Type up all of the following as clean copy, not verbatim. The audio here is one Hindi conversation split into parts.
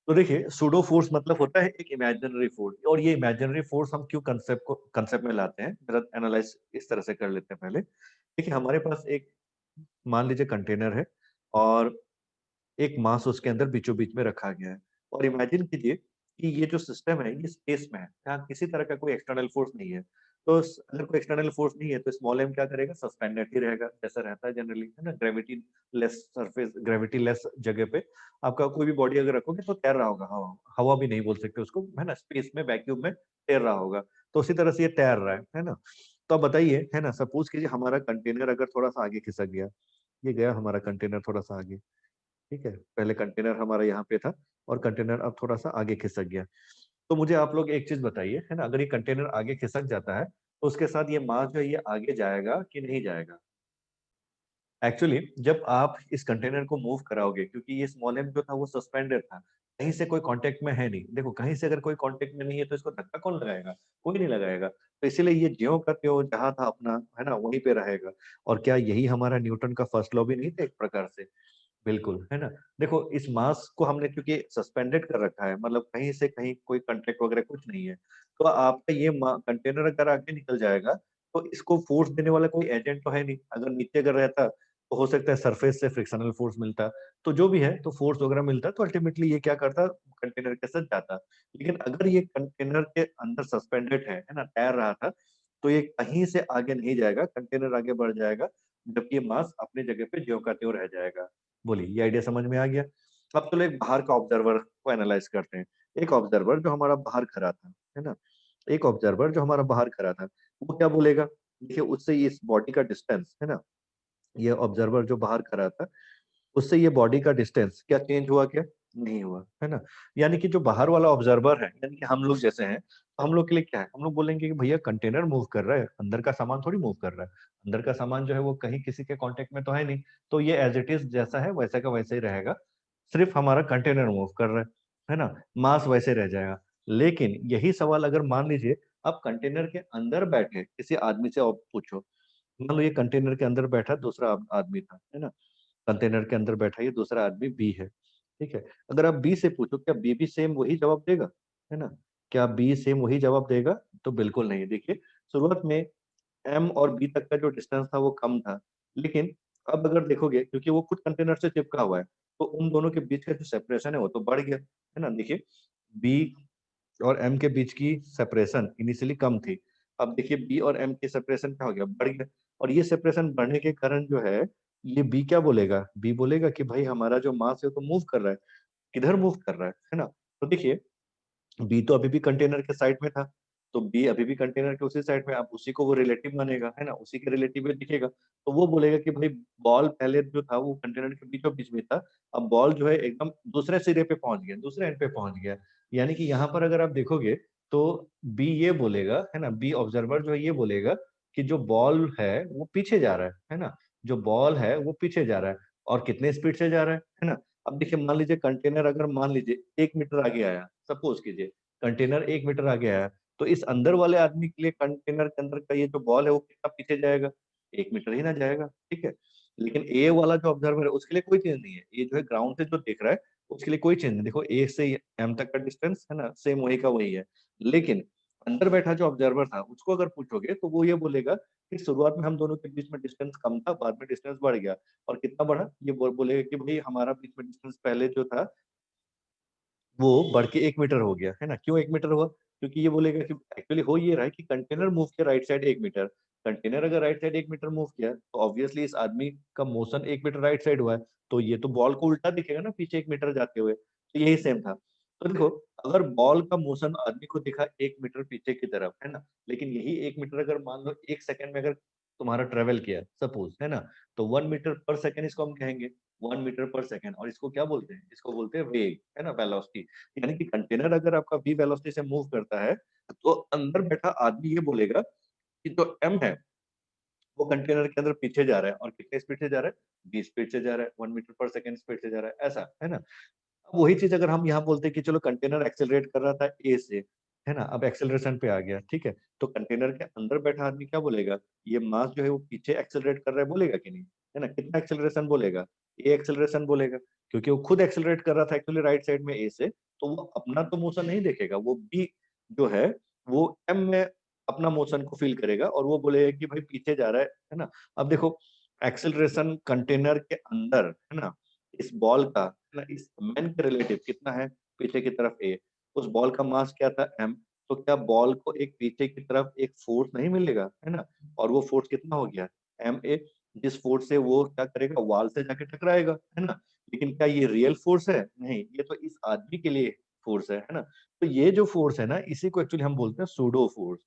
तो देखिए सूडो फोर्स मतलब होता है एक इमेजिनरी फोर्स, और ये इमेजिनरी फोर्स हम क्यों कंसेप्ट में लाते हैं, जरा एनालाइज इस तरह से कर लेते हैं पहले। देखिए हमारे पास एक, मान लीजिए कंटेनर है, और एक मास उसके अंदर बीचों बीच में रखा गया है, और इमेजिन कीजिए कि ये जो सिस्टम है ये स्पेस में है, यहाँ किसी तरह का कोई एक्सटर्नल फोर्स नहीं है। तो अगर कोई एक्सटर्नल फोर्स नहीं है तो स्मॉल एम क्या करेगा, सस्पेंडेड ही रहेगा, जैसा रहता है जनरली, है ना, gravity less surface, gravity less जगह पे आपका कोई भी बॉडी अगर रखोगे तो तैर रहा होगा, हवा हवा भी नहीं बोल सकते उसको, है ना, स्पेस में वैक्यूम में तैर रहा होगा। तो उसी तरह से ये तैर रहा है ना। तो अब बताइए, है ना, सपोज कीजिए हमारा कंटेनर अगर थोड़ा सा आगे खिसक गया, ये गया हमारा कंटेनर थोड़ा सा आगे, ठीक है, पहले कंटेनर हमारा यहाँ पे था, और कंटेनर अब थोड़ा सा आगे खिसक गया। तो मुझे आप लोग एक चीज बताइए, है ना, अगर ये कंटेनर आगे खिसक जाता है तो उसके साथ ये मास जो है ये आगे जाएगा कि नहीं जाएगा? एक्चुअली जब आप इस कंटेनर को मूव कराओगे, क्योंकि ये स्मॉल एम जो था वो सस्पेंडेड था, कहीं से कोई कांटेक्ट में है नहीं, देखो कहीं से अगर कोई कांटेक्ट में नहीं है तो इसको धक्का कौन लगाएगा? कोई नहीं लगाएगा। तो इसीलिए ये ज्यों का त्यों जहां था अपना, है ना, वहीं पे रहेगा। और क्या यही हमारा न्यूटन का फर्स्ट लॉ भी नहीं था एक प्रकार से? बिल्कुल, है ना? देखो इस मास को हमने क्योंकि सस्पेंडेड कर रखा है, मतलब कहीं से कहीं कोई कांटेक्ट वगैरह कुछ नहीं है। तो आपका ये कंटेनर अगर आगे निकल जाएगा, तो इसको फोर्स देने वाला कोई एजेंट तो है नहीं। अगर नीचे अगर रहता, तो हो सकता है सरफेस से फ्रिक्शनल फोर्स मिलता। तो जो भी है, तो फोर्स वगैरह मिलता, तो अल्टीमेटली ये क्या करता, कंटेनर के साथ जाता। लेकिन अगर ये कंटेनर के अंदर सस्पेंडेड है ना, तैर रहा था, तो ये कहीं से आगे नहीं जाएगा, कंटेनर आगे बढ़ जाएगा, जबकि ये मास अपनी जगह पे ज्यों का त्यों रह जाएगा। बोलिए, ये आइडिया समझ में आ गया? अब चलो एक बाहर का ऑब्जर्वर को एनालाइज करते हैं। एक ऑब्जर्वर जो हमारा बाहर खड़ा था, है ना, एक ऑब्जर्वर जो हमारा बाहर खड़ा था, वो क्या बोलेगा? देखिए उससे इस बॉडी का डिस्टेंस, है ना, ये ऑब्जर्वर जो बाहर खड़ा था, उससे ये बॉडी का डिस्टेंस क्या चेंज हुआ क्या? नहीं हुआ, है ना। यानी कि जो बाहर वाला ऑब्जर्वर है, यानी कि हम लोग जैसे हैं, तो हम लोग के लिए क्या है, हम लोग बोलेंगे कि भैया कंटेनर मूव कर रहा है, अंदर का सामान थोड़ी मूव कर रहा है। अंदर का सामान जो है वो कहीं किसी के कांटेक्ट में तो है नहीं। तो ये एज इट इज जैसा है वैसा का वैसे ही रहेगा। सिर्फ हमारा कंटेनर मूव कर रहा है ना, मास वैसे रह जाएगा। लेकिन यही सवाल अगर मान लीजिए आप कंटेनर के अंदर बैठे किसी आदमी से और पूछो, मान लो ये कंटेनर के अंदर बैठा दूसरा आदमी था, है ना, कंटेनर के अंदर बैठा ये दूसरा आदमी बी है, ठीक है। अगर आप बी से पूछो क्या बी भी सेम वही जवाब देगा, है ना? क्या बी सेम वही जवाब देगा? तो बिल्कुल नहीं। देखिए शुरुआत में एम और बी तक का जो डिस्टेंस था वो कम था, लेकिन अब अगर देखोगे क्योंकि वो खुद कंटेनर से चिपका हुआ है, तो उन दोनों के बीच का जो सेपरेशन है वो तो बढ़ गया, है ना? देखिए बी और एम के बीच की सेपरेशन इनिशियली कम थी। अब देखिए बी और एम की सेपरेशन क्या हो गया? बढ़ गया। और ये सेपरेशन बढ़ने के कारण जो है, ये बी क्या बोलेगा? बी बोलेगा कि भाई हमारा जो मास है वो तो मूव कर रहा है। किधर मूव कर रहा है ना? तो देखिए बी तो अभी भी कंटेनर के साइड में था, तो बी अभी भी कंटेनर के उसी साइड में, अब उसी को वो रिलेटिव मानेगा, है ना? उसी के रिलेटिव में दिखेगा। तो वो बोलेगा कि भाई बॉल पहले जो था वो कंटेनर के बीचों बीच में था, अब बॉल जो है एकदम दूसरे सिरे पे पहुंच गया, दूसरे एंड पे पहुंच गया। यानी कि यहाँ पर अगर आप देखोगे तो बी ये बोलेगा, है ना, बी ऑब्जर्वर जो है ये बोलेगा कि जो बॉल है वो पीछे जा रहा है ना, जो बॉल है वो पीछे जा रहा है। और कितने स्पीड से जा रहा है ना? अब देखिए मान लीजिए कंटेनर अगर मान लीजिए 1 मीटर आगे आया, सपोज कीजिए कंटेनर 1 मीटर आगे आया, तो इस अंदर वाले आदमी के लिए कंटेनर के अंदर का ये जो बॉल है वो कितना पीछे जाएगा? 1 मीटर ही ना जाएगा, ठीक है। लेकिन ए वाला जो ऑब्जर्वर है उसके लिए कोई चेंज नहीं है, ये जो है ग्राउंड से जो देख रहा है उसके लिए कोई चेंज नहीं। देखो ए से एम तक का डिस्टेंस है ना, सेम वही का वही है। लेकिन अंदर बैठा जो ऑब्जर्वर था उसको अगर पूछोगे तो वो ये बोलेगा कि शुरुआत में हम दोनों के बीच में डिस्टेंस कम था, बाद में डिस्टेंस बढ़ गया। और कितना बढ़ा? ये बोलेगा कि भाई हमारा बीच में डिस्टेंस पहले जो था वो बढ़ के 1 मीटर हो गया, है ना? क्यों 1 मीटर हुआ? क्योंकि ये बोलेगा कि एक्चुअली हो ये रहा है कि कंटेनर मूव किया राइट साइड 1 मीटर। कंटेनर अगर राइट साइड 1 मीटर मूव किया तो ऑब्वियसली इस आदमी का मोशन 1 मीटर राइट साइड हुआ है, तो ये तो बॉल को उल्टा दिखेगा ना पीछे 1 मीटर जाते हुए। तो यही सेम था। तो देखो अगर बॉल का मोशन आदमी को दिखा 1 मीटर पीछे की तरफ, है ना, लेकिन यही 1 मीटर अगर मान लो 1 सेकंड में अगर तुम्हारा ट्रेवल किया सपोज, है ना, तो 1 मीटर पर सेकंड इसको हम कहेंगे, 1 मीटर पर सेकंड। और इसको क्या बोलते हैं? इसको बोलते हैं वेग, है ना, वेलोसिटी। यानी कि कंटेनर अगर आपका v वेलोसिटी से मूव करता है, तो अंदर बैठा आदमी ये बोलेगा कि जो m है वो कंटेनर के अंदर पीछे जा रहा है, और कितने स्पीड से जा रहा है? v स्पीड से जा रहा है, 1 मीटर पर सेकंड स्पीड से जा रहा है, ऐसा, है ना। अब वही चीज अगर हम यहाँ बोलते हैं कि चलो कंटेनर एक्सेलरेट कर रहा था ए से, है ना, अब एक्सेलरेशन पे आ गया, ठीक है, तो कंटेनर के अंदर बैठा आदमी क्या बोलेगा? ये मास जो है वो पीछे एक्सेलरेट कर रहा है, बोलेगा कि नहीं? है ना, कितना एक्सेलरेशन बोलेगा? ए एक्सेलरेशन बोलेगा, क्योंकि वो खुद एक्सेलरेट कर रहा था एक्चुअली राइट साइड में ए से, तो वो अपना तो मोशन नहीं देखेगा, वो बी जो है वो एम में अपना मोशन को फील करेगा और वो बोलेगा कि भाई पीछे जा रहा है ना? अब देखो एक्सेलरेशन कंटेनर के अंदर, है ना? इस बॉल का, है ना? इस मैन के रिलेटिव कितना है? पीछे की तरफ ए। उस बॉल का मास क्या था? एम। तो क्या बॉल को एक पीछे की तरफ एक फोर्स नहीं मिलेगा, है ना? और वो फोर्स कितना हो गया? M a. जिस फोर्स से वो क्या करेगा? वॉल से जाके टकराएगा, है ना? लेकिन क्या ये रियल फोर्स है? नहीं, ये तो इस आदमी के लिए फोर्स है ना? तो ये जो फोर्स है ना, इसी को एक्चुअली हम बोलते हैं सूडो फोर्स।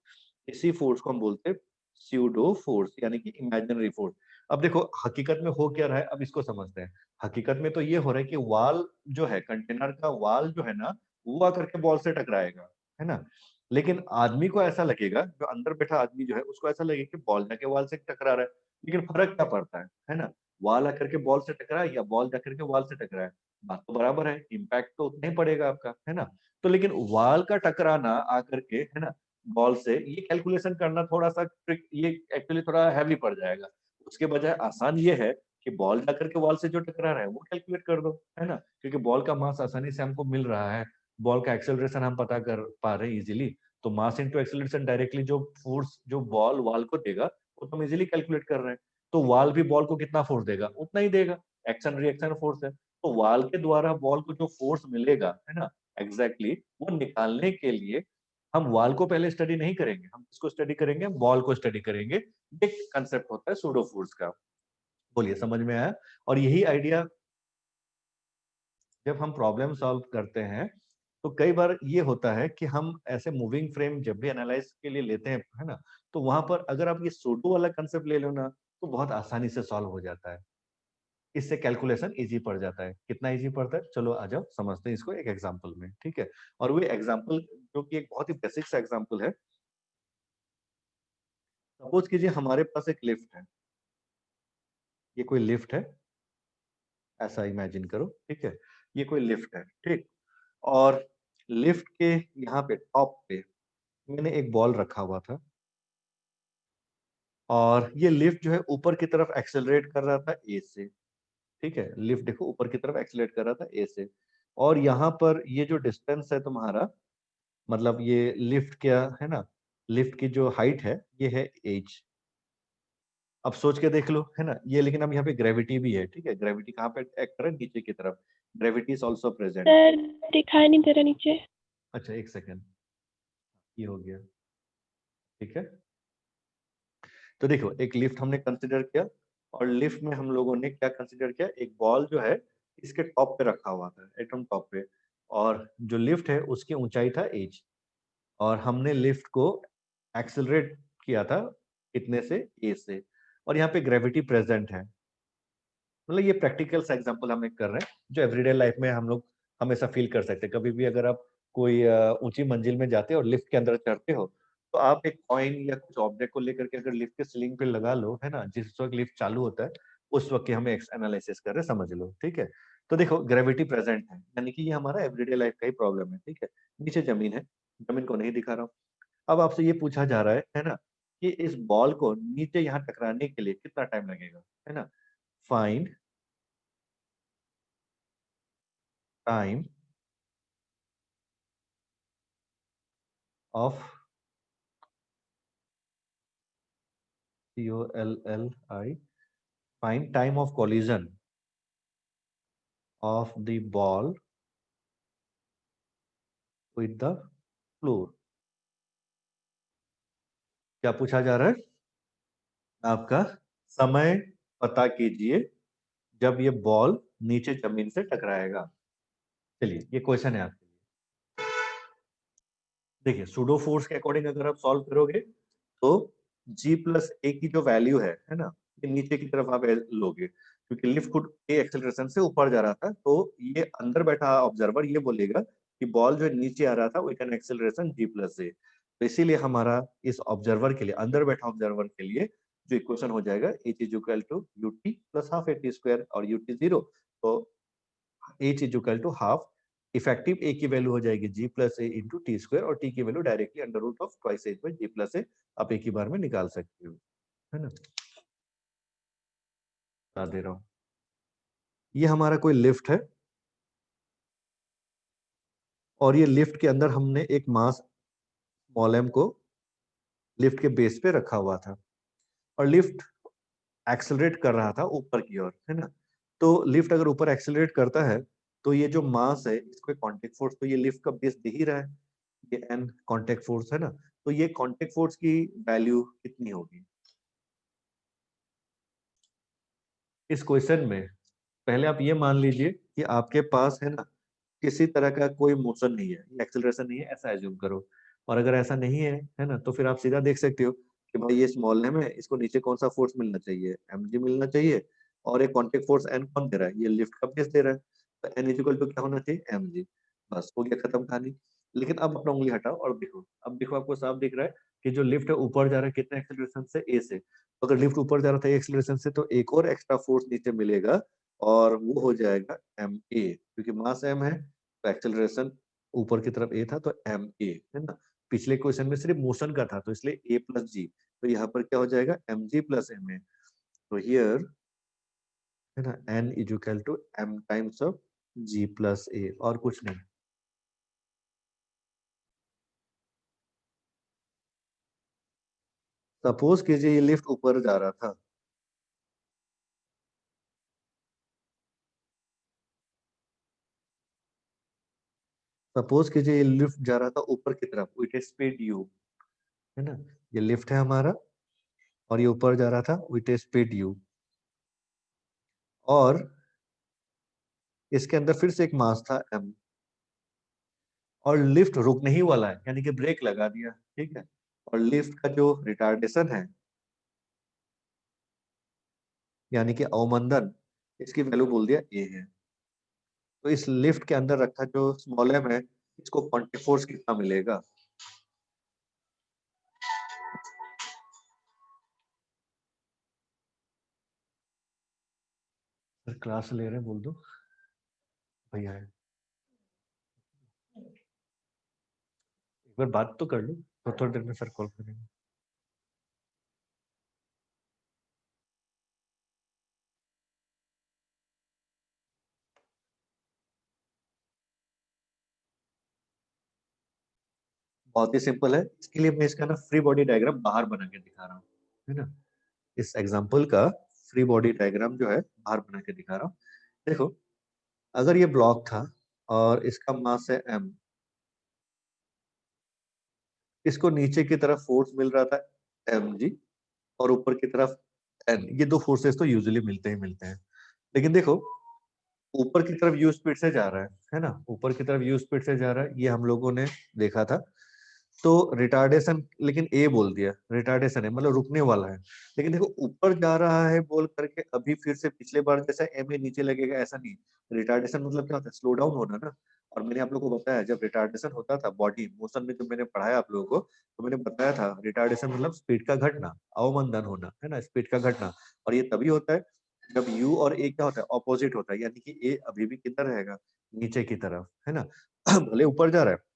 इसी फोर्स को हम बोलते हैं स्यूडो फोर्स, यानी कि इमेजिनरी फोर्स। अब देखो हकीकत में हो क्या रहा है, अब इसको समझते हैं। हकीकत में तो ये हो रहा है कि वॉल जो है, कंटेनर का वॉल जो है ना, वो आकर के बॉल से टकराएगा, है ना? लेकिन आदमी को ऐसा लगेगा, जो अंदर बैठा आदमी जो है, उसको ऐसा लगेगा कि बॉल जाके वॉल से टकरा रहा है। लेकिन फर्क क्या पड़ता है ना? वॉल आकर के बॉल से टकराए या बॉल जाकर के वॉल से टकराए, बात तो बराबर है, इम्पैक्ट तो उतना ही पड़ेगा आपका, है ना? तो लेकिन वॉल का टकराना आकर के, है ना, बॉल से, ये कैलकुलेशन करना थोड़ा-सा ट्रिक, ये एक्चुअली थोड़ा हैवी पड़ जाएगा। उसके बजाय आसान ये है कि बॉल जाकर के वॉल से जो टकरा रहा है, वो कैलकुलेट कर दो, है ना? क्योंकि बॉल का मास आसानी से हमको मिल रहा है, बॉल का एक्सेलरेशन हम पता कर पा रहे हैं इज़िली, तो मास इंटू एक्सेलरेशन डायरेक्टली जो फोर्स जो बॉल वॉल को देगा, वो तो हम इज़िली कैलकुलेट कर रहे हैं। तो वॉल भी बॉल को कितना फोर्स देगा? उतना ही देगा। एक्शन रिएक्शन फोर्स है। तो वॉल के द्वारा बॉल को जो फोर्स मिलेगा, है ना? एग्ज़ैक्टली वो निकालने के लिए हम वॉल को पहले स्टडी नहीं करेंगे, हम किसको स्टडी करेंगे? बॉल को स्टडी करेंगे। ये कांसेप्ट होता है सूडो फोर्स का। बोलिए समझ में आया? और यही आइडिया जब हम प्रॉब्लम सॉल्व करते हैं, तो कई बार ये होता है कि हम ऐसे मूविंग फ्रेम जब भी एनालाइज़ के लिए लेते हैं, है ना? तो वहाँ पर अगर आप ये सूडो वाला कांसेप्ट ले लो ना, तो बहुत आसानी से सॉल्व हो जाता है। इससे कैलकुलेशन ईज़ी पड़ जाता है। कितना ईज़ी पड़ता है? चलो आ जाओ समझते हैं इसको एक एग्ज़ाम्पल में, ठीक है? और वो एग्ज़ाम्पल जो कि एक बहुत ही बेसिक सा एग्ज़ाम्पल है। सपोज़ कीजिए हमारे पास एक लिफ्ट है। ये कोई लिफ्ट है, ऐसा इमेजिन करो, ठीक है? ये कोई लिफ्ट है, ठीक? और लिफ्ट के यहाँ पे टॉप पे मैंने एक बॉल रखा हुआ था और ये लिफ्ट जो है ऊपर की तरफ एक्सेलरेट कर रहा था ए से, ठीक है? लिफ्ट देखो ऊपर की तरफ एक्सेलरेट कर रहा था ए से। और यहाँ पर ये जो डिस्टेंस है तुम्हारा, मतलब ये लिफ्ट क्या है ना, लिफ्ट की जो हाइट है, ये है एच। अब सोच के देख लो, है ना? ये लेकिन अब यहाँ पे ग्रेविटी भी है, ठीक है? ग्रेविटी कहाँ पे एक्ट कर रहा है? नीचे की तरफ। Gravity is also present. Sir दिखाई नहीं दे रहा नीचे। अच्छा 1 सेकंड, ये हो गया, ठीक है? तो देखो एक लिफ्ट हमने कंसीडर किया और लिफ्ट में हम लोगों ने क्या कंसीडर किया? एक बॉल जो है इसके टॉप पे रखा हुआ था, एकदम टॉप पे, और जो लिफ्ट है उसकी ऊँचाई था h, और हमने लिफ्ट को एक्सेलरेट किया था कितने से? a से, और यहाँ पे ग्रेविटी प्रेजेंट है। मतलब ये प्रैक्टिकल सा एग्जांपल हम एक कर रहे हैं, जो एवरीडे लाइफ में हम लोग हमेशा फील कर सकते हैं। कभी भी अगर आप कोई ऊँची मंजिल में जाते हो और लिफ्ट के अंदर चढ़ते हो, तो आप एक कॉइन या कुछ ऑब्जेक्ट को लेकर के अगर लिफ्ट के सीलिंग पे लगा लो, है ना? जिस वक़्त लिफ्ट चालू होता है, उस वक़्त की हम एक्स एनालिसिस कर रहे हैं, समझ लो, ठीक है? तो देखो ग्रेविटी प्रेजेंट है, यानी कि ये हमारा एवरीडे लाइफ का ही प्रॉब्लम है, ठीक है? नीचे ज़मीन है, ज़मीन को नहीं दिखा रहा हूँ। अब आपसे ये पूछा जा रहा है ना? कि इस बॉल को नीचे यहाँ टकराने के लिए कितना टाइम लगेगा, है ना? Find time of COLLI, find time of collision of the ball with the floor। क्या पूछा जा रहा है? आपका समय पता कीजिए जब ये बॉल नीचे जमीन से टकराएगा। चलिए ये क्वेश्चन है आपके लिए। देखिए सूडो फोर्स के अकॉर्डिंग अगर आप सॉल्व करोगे तो जी प्लस ए की जो वैल्यू है ना, ये नीचे की तरफ आप लोगे, क्योंकि लिफ्ट खुद ए एक्सेलरेशन से ऊपर जा रहा था, तो ये अंदर बैठा ऑब्जर्वर ये बोलेगा कि बॉल जो नीचे आ रहा था with an acceleration g plus a. तो इसीलिए हमारा इस ऑब्जर्वर के लिए, अंदर बैठा ऑब्जर्वर के लिए जो इक्वेशन हो जाएगा h is equal to u t plus half a t square, और यू टी जीरो, तो h is equal to half, effective a की वैल्यू हो जाएगी g plus a into t square, और टी की value directly under root of twice h by g plus a आप एक ही बार में निकाल सकते हो, है ना? बता दे रहा हूँ, ये हमारा कोई लिफ्ट है, और ये लिफ्ट के अंदर हमने एक मास स्मॉल m को लिफ्ट के बेस पे रखा हुआ था और लिफ्ट एक्सेलरेट कर रहा था ऊपर की ओर, है ना। तो लिफ्ट अगर ऊपर एक्सेलरेट करता है तो ये जो मास है इसको कांटेक्ट फोर्स, तो ये लिफ्ट का बेस दे ही रहा है, ये एन कांटेक्ट फोर्स है ना। तो ये कांटेक्ट फोर्स की वैल्यू कितनी होगी इस क्वेश्चन में? पहले आप ये मान लीजिए कि आपके पास है ना किसी तरह का कोई मोशन नहीं है, एक्सेलरेशन नहीं है, ऐसा एज्यूम करो। और अगर ऐसा नहीं है ना, तो फिर आप सीधा देख सकते हो कि भाई ये स्मॉल नेम है, इसको नीचे कौन सा फोर्स मिलना चाहिए, mg मिलना चाहिए। और एक कॉन्टेक्ट फोर्स n कौन दे रहा है, ये लिफ्ट का बेस दे रहा है, तो n इक्वल टू क्या होना चाहिए, mg। बस हो गया, खत्म कहानी। लेकिन अब अपना उंगली हटाओ और देखो, अब देखो आपको साफ दिख रहा है कि जो लिफ्ट है ऊपर जा रहा है कितने एक्सेलरेशन से, a से। तो अगर लिफ्ट ऊपर जा रहा था एक्सेलरेशन से तो एक और एक्स्ट्रा फोर्स नीचे मिलेगा और वो हो जाएगा ma, क्योंकि मास m है तो एक्सेलरेशन ऊपर की तरफ a था तो ma, है ना। पिछले क्वेश्चन में सिर्फ मोशन का था तो इसलिए a प्लस जी, तो यहाँ पर क्या हो जाएगा mg प्लस ma। तो हियर है ना n is equal to m times of g plus a, और कुछ नहीं। सपोज कीजिए ये लिफ्ट ऊपर जा रहा था, सपोज कीजिए ये लिफ्ट जा रहा था ऊपर की तरफ विथ स्पीड u, है ना। ये लिफ्ट है हमारा और ये ऊपर जा रहा था विथ स्पीड u, और इसके अंदर फिर से एक मास था m, और लिफ्ट रुकने ही वाला है यानी कि ब्रेक लगा दिया, ठीक है। और लिफ्ट का जो रिटार्डेशन है यानी कि अवमंदन, इसकी वैल्यू बोल दिया ए है। तो इस लिफ्ट के अंदर रखा जो स्मॉल एम है इसको कॉन्टेक्ट फोर्स कितना मिलेगा? सर क्लास ले रहे हैं, बोल दो भैया है। एक बार बात तो कर लो, तो थोड़ी देर में सर कॉल करेंगे। बहुत ही सिंपल है, इसके लिए मैं इसका ना फ्री बॉडी डायग्राम बाहर बना के दिखा रहा हूँ, है ना। इस एग्जाम्पल का फ्री बॉडी डायग्राम जो है बाहर बना के दिखा रहा हूँ। देखो, अगर ये ब्लॉक था और इसका मास है m, इसको नीचे की तरफ फोर्स मिल रहा था mg और ऊपर की तरफ n, ये दो फोर्सेस तो यूजुअली मिलते ही मिलते हैं। लेकिन देखो, ऊपर की तरफ यू स्पीड से जा रहा है ना, ऊपर की तरफ यू स्पीड से जा रहा है, ये हम लोगों ने देखा था। तो रिटार्डेशन, लेकिन ए बोल दिया, रिटार्डेशन है मतलब रुकने वाला है। लेकिन देखो ऊपर जा रहा है बोल करके अभी फिर से पिछले बार जैसा एम ए नीचे लगेगा ऐसा नहीं। रिटार्डेशन मतलब क्या होता है, स्लो डाउन होना ना। और मैंने आप लोगों को बताया जब रिटार्डेशन होता था बॉडी मोशन में, जब मैंने पढ़ाया आप लोगों को तो मैंने बताया था रिटार्डेशन मतलब स्पीड का घटना, अवमंदन होना, है ना, स्पीड का घटना। और ये तभी होता है जब यू और ए क्या होता है, ऑपोजिट होता है, यानी कि ए अभी भी किधर रहेगा, नीचे की तरफ, है ना। भले ऊपर जा रहा है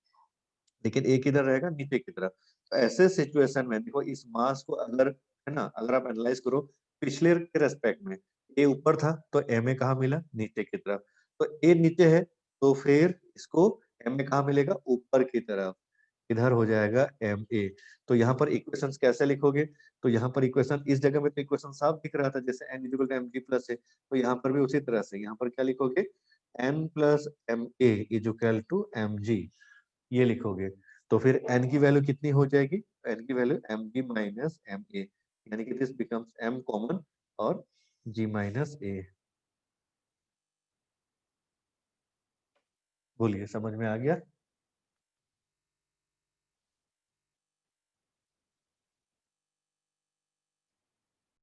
लेकिन एक इधर रहेगा नीचे की तरफ। तो ऐसे सिचुएशन में देखो इस मास को अगर, है ना, अगर आप एनालाइज करो पिछले के रेस्पेक्ट में, ए ऊपर था तो एम ए कहाँ मिला, नीचे की तरफ। तो ए नीचे है तो फिर इसको एम ए कहाँ मिलेगा, ऊपर की तरफ, इधर हो जाएगा एम ए। तो यहाँ पर इक्वेशंस कैसे लिखोगे? तो यहाँ पर इक्वेशन इस जगह में तो इक्वेशन साफ दिख रहा था जैसे n equal to m g plus है, तो यहाँ पर भी उसी तरह से यहाँ पर क्या लिखोगे, n plus m a is equal to m g, ये लिखोगे। तो फिर n की वैल्यू कितनी हो जाएगी, n की value m g minus m a, यानी कि दिस बिकम्स m कॉमन और g माइनस ए। बोलिए समझ में आ गया?